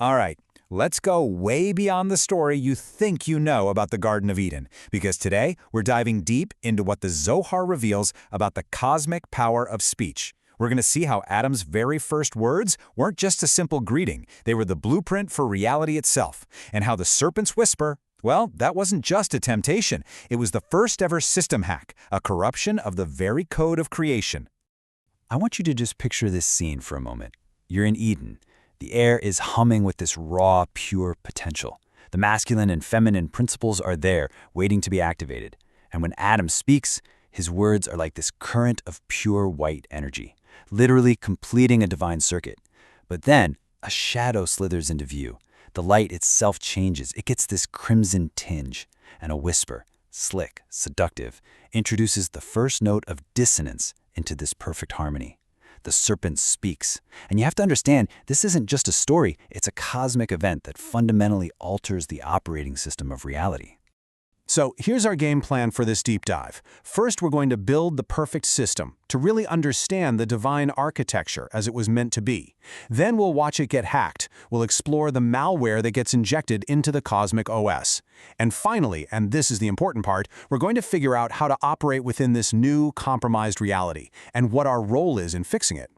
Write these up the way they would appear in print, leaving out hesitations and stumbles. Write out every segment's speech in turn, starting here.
All right, let's go way beyond the story you think you know about the Garden of Eden, because today we're diving deep into what the Zohar reveals about the cosmic power of speech. We're going to see how Adam's very first words weren't just a simple greeting, they were the blueprint for reality itself, and how the serpent's whisper, well, that wasn't just a temptation, it was the first ever system hack, a corruption of the very code of creation. I want you to just picture this scene for a moment. You're in Eden. The air is humming with this raw, pure potential. The masculine and feminine principles are there, waiting to be activated. And when Adam speaks, his words are like this current of pure white energy, literally completing a divine circuit. But then, a shadow slithers into view. The light itself changes. It gets this crimson tinge. And a whisper, slick, seductive, introduces the first note of dissonance into this perfect harmony. The serpent speaks. And you have to understand, this isn't just a story, it's a cosmic event that fundamentally alters the operating system of reality. So here's our game plan for this deep dive. First, we're going to build the perfect system to really understand the divine architecture as it was meant to be. Then we'll watch it get hacked. We'll explore the malware that gets injected into the cosmic OS. And finally, and this is the important part, we're going to figure out how to operate within this new compromised reality and what our role is in fixing it.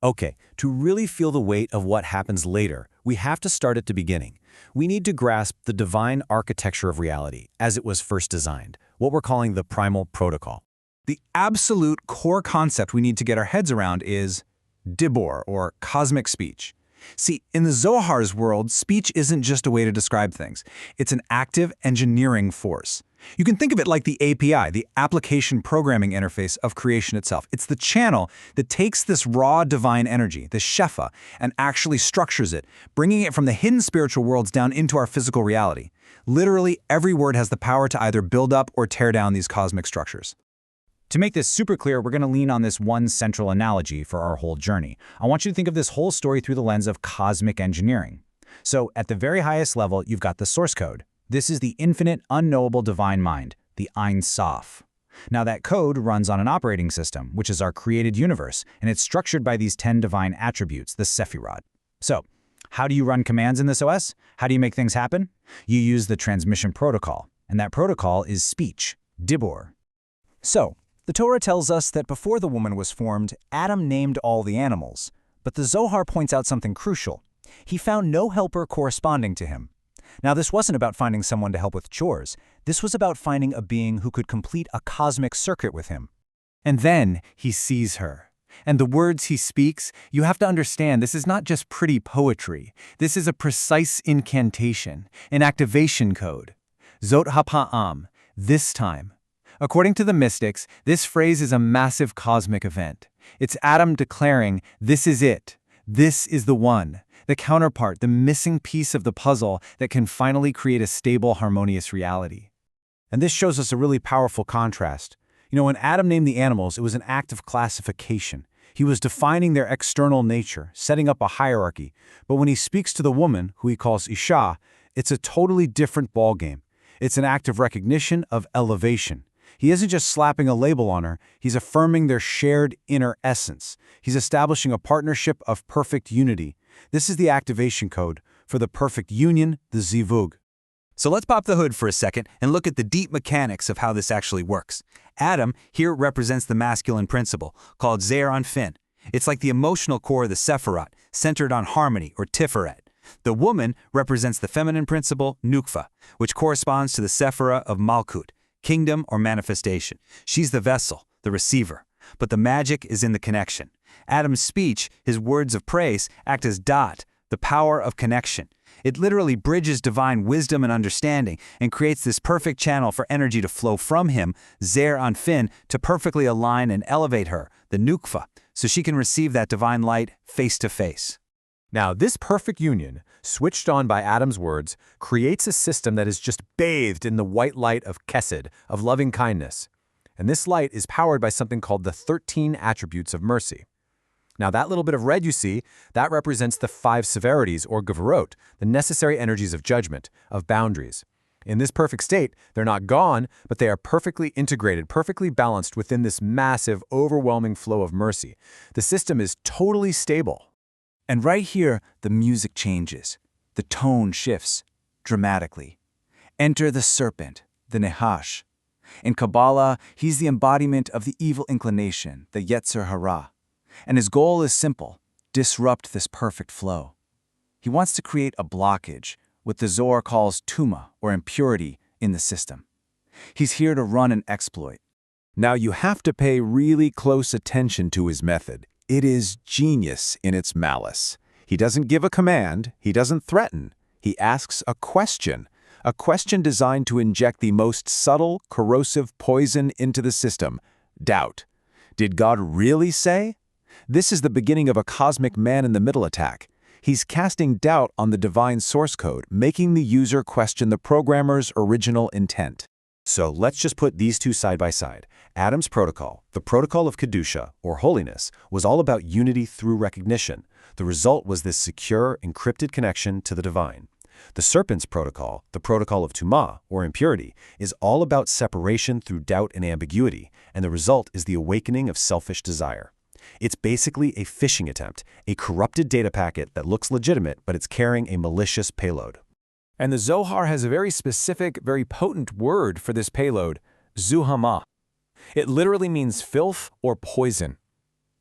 Okay, to really feel the weight of what happens later, we have to start at the beginning. We need to grasp the divine architecture of reality as it was first designed, what we're calling the primal protocol. The absolute core concept we need to get our heads around is Dibur, or cosmic speech. See, in the Zohar's world, speech isn't just a way to describe things. It's an active engineering force. You can think of it like the API, the application programming interface of creation itself. It's the channel that takes this raw divine energy, the shefa, and actually structures it, bringing it from the hidden spiritual worlds down into our physical reality. Literally, every word has the power to either build up or tear down these cosmic structures. To make this super clear, we're going to lean on this one central analogy for our whole journey. I want you to think of this whole story through the lens of cosmic engineering. So, at the very highest level, you've got the source code. This is the infinite, unknowable divine mind, the Ein Sof. Now that code runs on an operating system, which is our created universe, and it's structured by these 10 divine attributes, the Sephirot. So, how do you run commands in this OS? How do you make things happen? You use the transmission protocol, and that protocol is speech, Dibur. So, the Torah tells us that before the woman was formed, Adam named all the animals. But the Zohar points out something crucial. He found no helper corresponding to him. Now, this wasn't about finding someone to help with chores. This was about finding a being who could complete a cosmic circuit with him. And then he sees her. And the words he speaks, you have to understand, this is not just pretty poetry. This is a precise incantation, an activation code. Zot hapa'am, this time. According to the mystics, this phrase is a massive cosmic event. It's Adam declaring, this is it. This is the one. The counterpart, the missing piece of the puzzle that can finally create a stable, harmonious reality. And this shows us a really powerful contrast. When Adam named the animals, it was an act of classification. He was defining their external nature, setting up a hierarchy. But when he speaks to the woman, who he calls Isha, it's a totally different ballgame. It's an act of recognition, of elevation. He isn't just slapping a label on her, he's affirming their shared inner essence. He's establishing a partnership of perfect unity. This is the activation code for the perfect union, the zivug. So let's pop the hood for a second and look at the deep mechanics of how this actually works. Adam here represents the masculine principle, called Zeir Anpin. It's like the emotional core of the Sephirot, centered on harmony, or Tiferet. The woman represents the feminine principle, Nukva, which corresponds to the Sephirah of Malkut, kingdom or manifestation. She's the vessel, the receiver. But the magic is in the connection. Adam's speech, his words of praise, act as dot, the power of connection. It literally bridges divine wisdom and understanding and creates this perfect channel for energy to flow from him, Zeir Anpin, to perfectly align and elevate her, the Nukva, so she can receive that divine light face to face. Now, this perfect union, switched on by Adam's words, creates a system that is just bathed in the white light of Chesed, of loving kindness. And this light is powered by something called the 13 attributes of mercy. Now, that little bit of red you see, that represents the 5 severities, or gevarot, the necessary energies of judgment, of boundaries. In this perfect state, they're not gone, but they are perfectly integrated, perfectly balanced within this massive, overwhelming flow of mercy. The system is totally stable. And right here, the music changes. The tone shifts dramatically. Enter the serpent, the Nehash. In Kabbalah, he's the embodiment of the evil inclination, the Yetzer Hara. And his goal is simple: disrupt this perfect flow. He wants to create a blockage, what the Zohar calls tuma, or impurity, in the system. He's here to run an exploit. Now you have to pay really close attention to his method. It is genius in its malice. He doesn't give a command, he doesn't threaten. He asks a question designed to inject the most subtle, corrosive poison into the system: doubt. Did God really say? This is the beginning of a cosmic man-in-the-middle attack. He's casting doubt on the divine source code, making the user question the programmer's original intent. So let's just put these two side by side. Adam's protocol, the protocol of Kedusha, or holiness, was all about unity through recognition. The result was this secure, encrypted connection to the divine. The serpent's protocol, the protocol of Tuma, or impurity, is all about separation through doubt and ambiguity, and the result is the awakening of selfish desire. It's basically a phishing attempt, a corrupted data packet that looks legitimate, but it's carrying a malicious payload. And the Zohar has a very specific, very potent word for this payload: Zuama. It literally means filth or poison.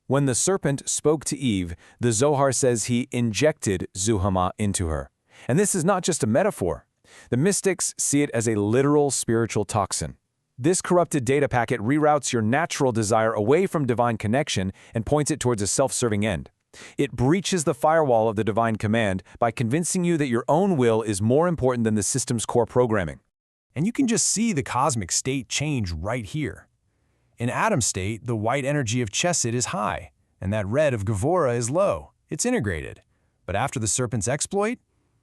When the serpent spoke to Eve, the Zohar says he injected Zuama into her. And this is not just a metaphor. The mystics see it as a literal spiritual toxin. This corrupted data packet reroutes your natural desire away from divine connection and points it towards a self-serving end. It breaches the firewall of the divine command by convincing you that your own will is more important than the system's core programming. And you can just see the cosmic state change right here. In Adam's state, the white energy of Chesed is high, and that red of Gevurah is low. It's integrated. But after the serpent's exploit,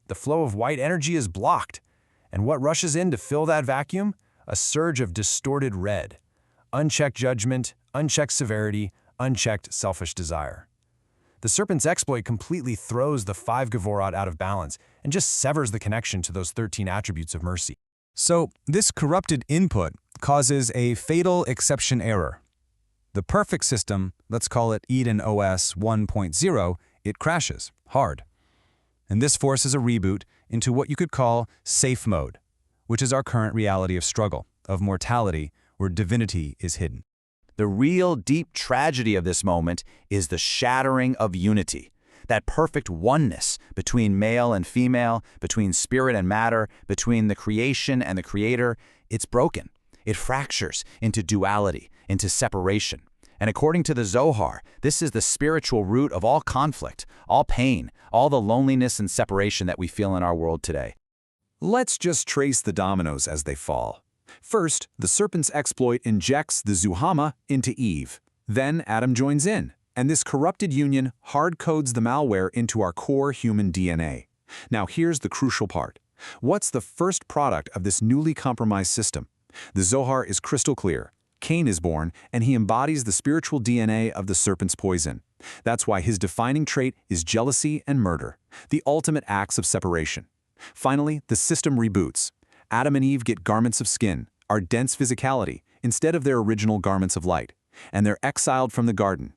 the flow of white energy is blocked. And what rushes in to fill that vacuum? A surge of distorted red. Unchecked judgment, unchecked severity, unchecked selfish desire. The serpent's exploit completely throws the 5 Gevurot out of balance and just severs the connection to those 13 attributes of mercy. So, this corrupted input causes a fatal exception error. The perfect system, let's call it Eden OS 1.0, it crashes hard. And this forces a reboot into what you could call safe mode, which is our current reality of struggle, of mortality, where divinity is hidden. The real deep tragedy of this moment is the shattering of unity. That perfect oneness between male and female, between spirit and matter, between the creation and the creator, it's broken. It fractures into duality, into separation. And according to the Zohar, this is the spiritual root of all conflict, all pain, all the loneliness and separation that we feel in our world today. Let's just trace the dominoes as they fall. First, the serpent's exploit injects the Zuama into Eve. Then Adam joins in, and this corrupted union hard-codes the malware into our core human DNA. Now here's the crucial part. What's the first product of this newly compromised system? The Zohar is crystal clear. Cain is born, and he embodies the spiritual DNA of the serpent's poison. That's why his defining trait is jealousy and murder, the ultimate acts of separation. Finally, the system reboots. Adam and Eve get garments of skin, our dense physicality, instead of their original garments of light, and they're exiled from the garden.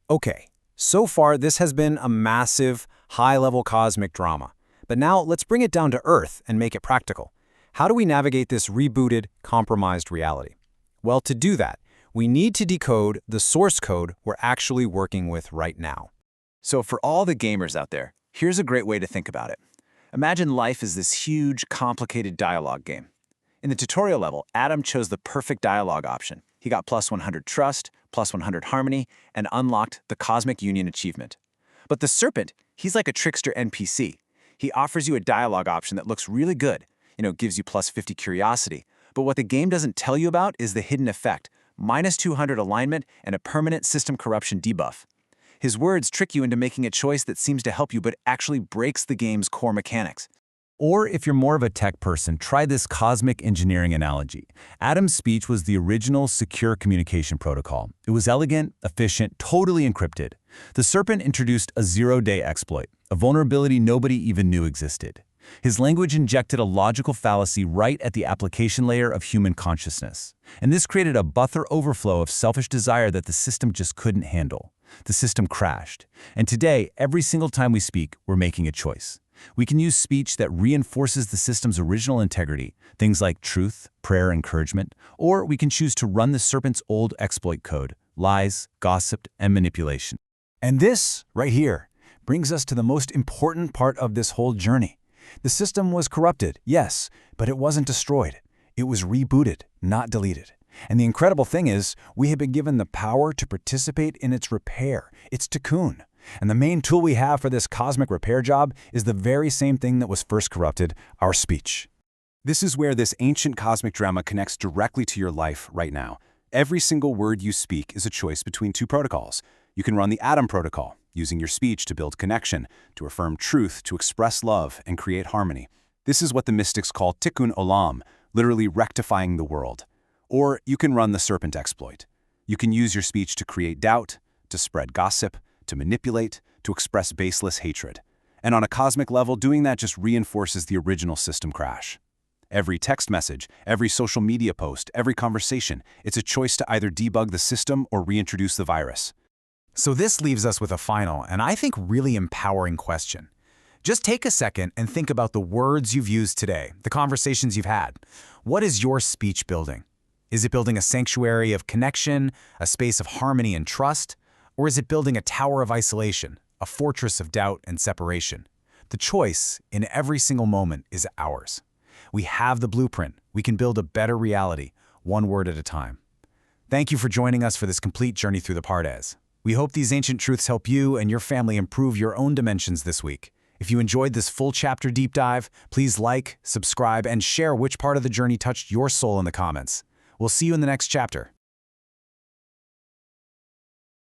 Okay, so far this has been a massive, high-level cosmic drama. But now let's bring it down to Earth and make it practical. How do we navigate this rebooted, compromised reality? Well, to do that, we need to decode the source code we're actually working with right now. So for all the gamers out there, here's a great way to think about it. Imagine life as this huge, complicated dialogue game. In the tutorial level, Adam chose the perfect dialogue option. He got plus 100 trust, plus 100 harmony, and unlocked the Cosmic Union achievement. But the serpent, he's like a trickster NPC. He offers you a dialogue option that looks really good, gives you plus 50 curiosity. But what the game doesn't tell you about is the hidden effect, minus 200 alignment and a permanent system corruption debuff. His words trick you into making a choice that seems to help you but actually breaks the game's core mechanics. Or if you're more of a tech person, try this cosmic engineering analogy. Adam's speech was the original secure communication protocol. It was elegant, efficient, totally encrypted. The serpent introduced a zero-day exploit, a vulnerability nobody even knew existed. His language injected a logical fallacy right at the application layer of human consciousness. And this created a buffer overflow of selfish desire that the system just couldn't handle. The system crashed. And today, every single time we speak, we're making a choice. We can use speech that reinforces the system's original integrity, things like truth, prayer, encouragement, or we can choose to run the serpent's old exploit code, lies, gossip, and manipulation. And this, right here, brings us to the most important part of this whole journey. The system was corrupted, yes, but it wasn't destroyed. It was rebooted, not deleted. And the incredible thing is, we have been given the power to participate in its repair, its tikkun. And the main tool we have for this cosmic repair job is the very same thing that was first corrupted, our speech. This is where this ancient cosmic drama connects directly to your life right now. Every single word you speak is a choice between two protocols. You can run the Adam protocol, using your speech to build connection, to affirm truth, to express love, and create harmony. This is what the mystics call tikkun olam, literally rectifying the world. Or you can run the serpent exploit. You can use your speech to create doubt, to spread gossip, to manipulate, to express baseless hatred. And on a cosmic level, doing that just reinforces the original system crash. Every text message, every social media post, every conversation, it's a choice to either debug the system or reintroduce the virus. So this leaves us with a final, and I think really empowering question. Just take a second and think about the words you've used today, the conversations you've had. What is your speech building? Is it building a sanctuary of connection, a space of harmony and trust? Or is it building a tower of isolation, a fortress of doubt and separation? The choice, in every single moment, is ours. We have the blueprint. We can build a better reality, one word at a time. Thank you for joining us for this complete journey through the Pardes. We hope these ancient truths help you and your family improve your own dimensions this week. If you enjoyed this full chapter deep dive, please like, subscribe, and share which part of the journey touched your soul in the comments. We'll see you in the next chapter.